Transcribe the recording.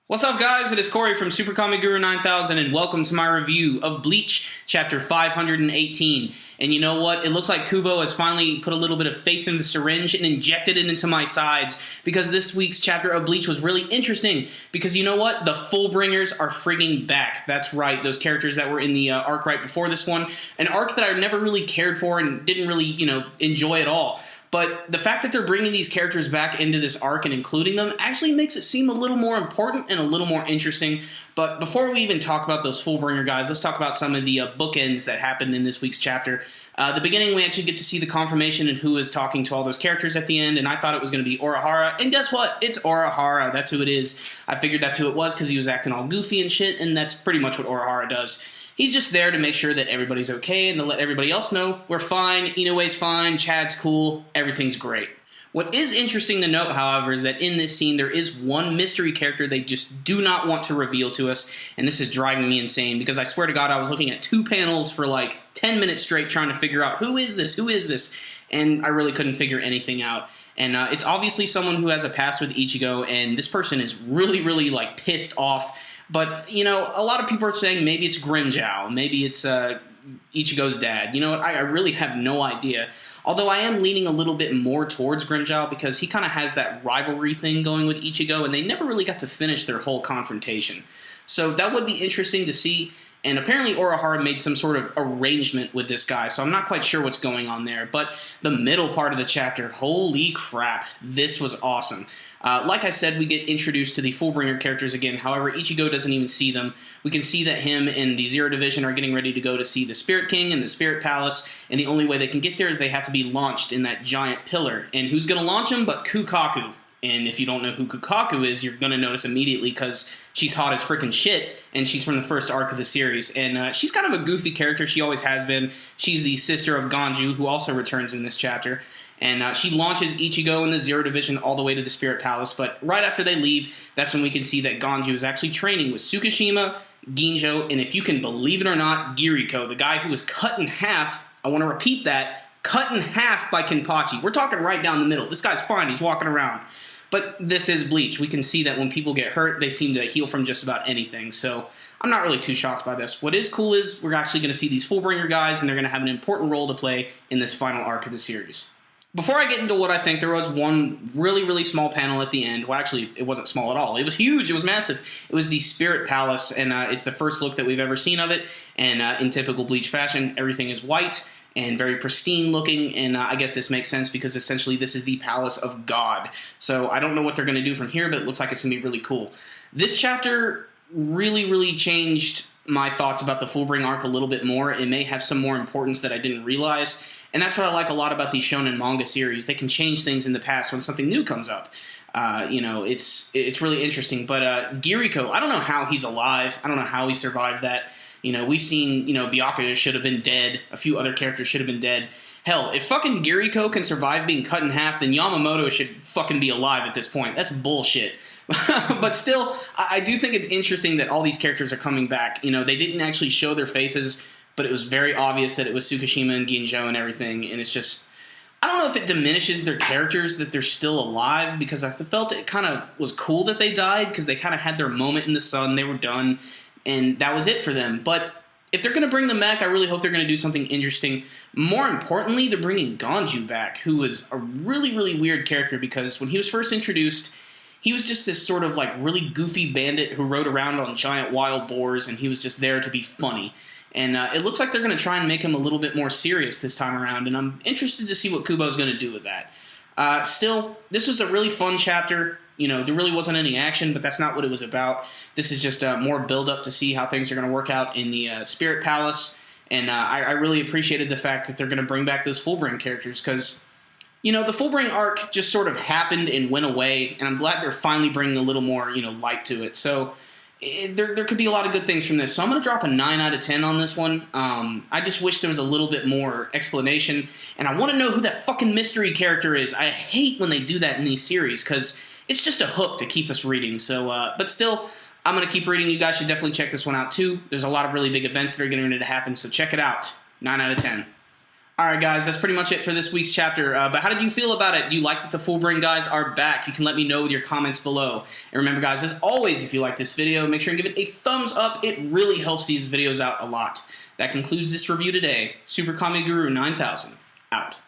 What's up, guys? It is Corey from SuperKamiGuru9000, and welcome to my review of Bleach, Chapter 518. And you know what? It looks like Kubo has finally put a little bit of faith in the syringe and injected it into my sides, because this week's chapter of Bleach was really interesting. Because you know what? The Fullbringers are frigging back. That's right, those characters that were in the arc right before this one. An arc that I never really cared for and didn't really, enjoy at all. But the fact that they're bringing these characters back into this arc and including them actually makes it seem a little more important and a little more interesting. But before we even talk about those Fullbringer guys, let's talk about some of the bookends that happened in this week's chapter. The beginning, we actually get to see the confirmation and who is talking to all those characters at the end, and I thought it was going to be Urahara. And guess what? It's Urahara. That's who it is. I figured that's who it was because he was acting all goofy and shit, and that's pretty much what Urahara does. He's just there to make sure that everybody's okay and to let everybody else know we're fine, Inoue's fine, Chad's cool, everything's great. What is interesting to note, however, is that in this scene there is one mystery character they just do not want to reveal to us, and this is driving me insane because I swear to God I was looking at 2 panels for like 10 minutes straight trying to figure out who is this, and I really couldn't figure anything out. And it's obviously someone who has a past with Ichigo, and this person is really like pissed off. But, a lot of people are saying maybe it's Grimmjow, maybe it's Ichigo's dad. You know what, I really have no idea. Although I am leaning a little bit more towards Grimmjow because he kind of has that rivalry thing going with Ichigo, and they never really got to finish their whole confrontation. So that would be interesting to see. And apparently Urahara made some sort of arrangement with this guy, so I'm not quite sure what's going on there. But the middle part of the chapter, holy crap, this was awesome. Like I said, we get introduced to the Fullbringer characters again. However, Ichigo doesn't even see them. We can see that him and the Zero Division are getting ready to go to see the Spirit King and the Spirit Palace, and the only way they can get there is they have to be launched in that giant pillar. And who's going to launch them but Kukaku? And if you don't know who Kukaku is, you're going to notice immediately because she's hot as freaking shit, and she's from the first arc of the series. And she's kind of a goofy character. She always has been. She's the sister of Ganju, who also returns in this chapter. And she launches Ichigo and the Zero Division all the way to the Spirit Palace. But right after they leave, that's when we can see that Ganju is actually training with Tsukishima, Ginjo, and if you can believe it or not, Giriko, the guy who was cut in half. I want to repeat that. Cut in half by Kenpachi. We're talking right down the middle. This guy's fine. He's walking around. But this is Bleach. We can see that when people get hurt, they seem to heal from just about anything. So I'm not really too shocked by this. What is cool is we're actually going to see these Fullbringer guys, and they're going to have an important role to play in this final arc of the series. Before I get into what I think, there was one really small panel at the end. Well, actually, it wasn't small at all. It was huge. It was massive. It was the Spirit Palace, and it's the first look that we've ever seen of it. And in typical Bleach fashion, everything is white and very pristine looking, and I guess this makes sense because essentially this is the Palace of God. So I don't know what they're going to do from here, but it looks like it's going to be really cool. This chapter really changed my thoughts about the Fullbring arc a little bit more. It may have some more importance that I didn't realize, and that's what I like a lot about these shonen manga series. They can change things in the past when something new comes up. It's really interesting. But Giriko, I don't know how he's alive. I don't know how he survived that. We've seen, Byakuya should have been dead. A few other characters should have been dead. Hell, if fucking Giriko can survive being cut in half, then Yamamoto should fucking be alive at this point. That's bullshit. But still, I do think it's interesting that all these characters are coming back. They didn't actually show their faces, but it was very obvious that it was Tsukishima and Ginjo and everything. And it's just, I don't know if it diminishes their characters that they're still alive, because I felt it kind of was cool that they died because they kind of had their moment in the sun. They were done. And that was it for them. But if they're going to bring them back, I really hope they're going to do something interesting. More importantly, they're bringing Ganju back, who was a really weird character, because when he was first introduced, he was just this sort of like really goofy bandit who rode around on giant wild boars, and he was just there to be funny. And it looks like they're going to try and make him a little bit more serious this time around, and I'm interested to see what Kubo's going to do with that. Still, this was a really fun chapter. There really wasn't any action, but that's not what it was about. This is just more build-up to see how things are going to work out in the Spirit Palace. And I really appreciated the fact that they're going to bring back those Fullbring characters, because, the Fullbring arc just sort of happened and went away, and I'm glad they're finally bringing a little more, light to it. So there could be a lot of good things from this. So I'm going to drop a 9 out of 10 on this one. I just wish there was a little bit more explanation, and I want to know who that fucking mystery character is. I hate when they do that in these series, because it's just a hook to keep us reading. So, but still, I'm going to keep reading. You guys should definitely check this one out too. There's a lot of really big events that are getting ready to happen, so check it out. 9 out of 10. All right, guys, that's pretty much it for this week's chapter. But how did you feel about it? Do you like that the Fullbring guys are back? You can let me know with your comments below. And remember, guys, as always, if you like this video, make sure and give it a thumbs up. It really helps these videos out a lot. That concludes this review today. SuperKamiGuru9000, out.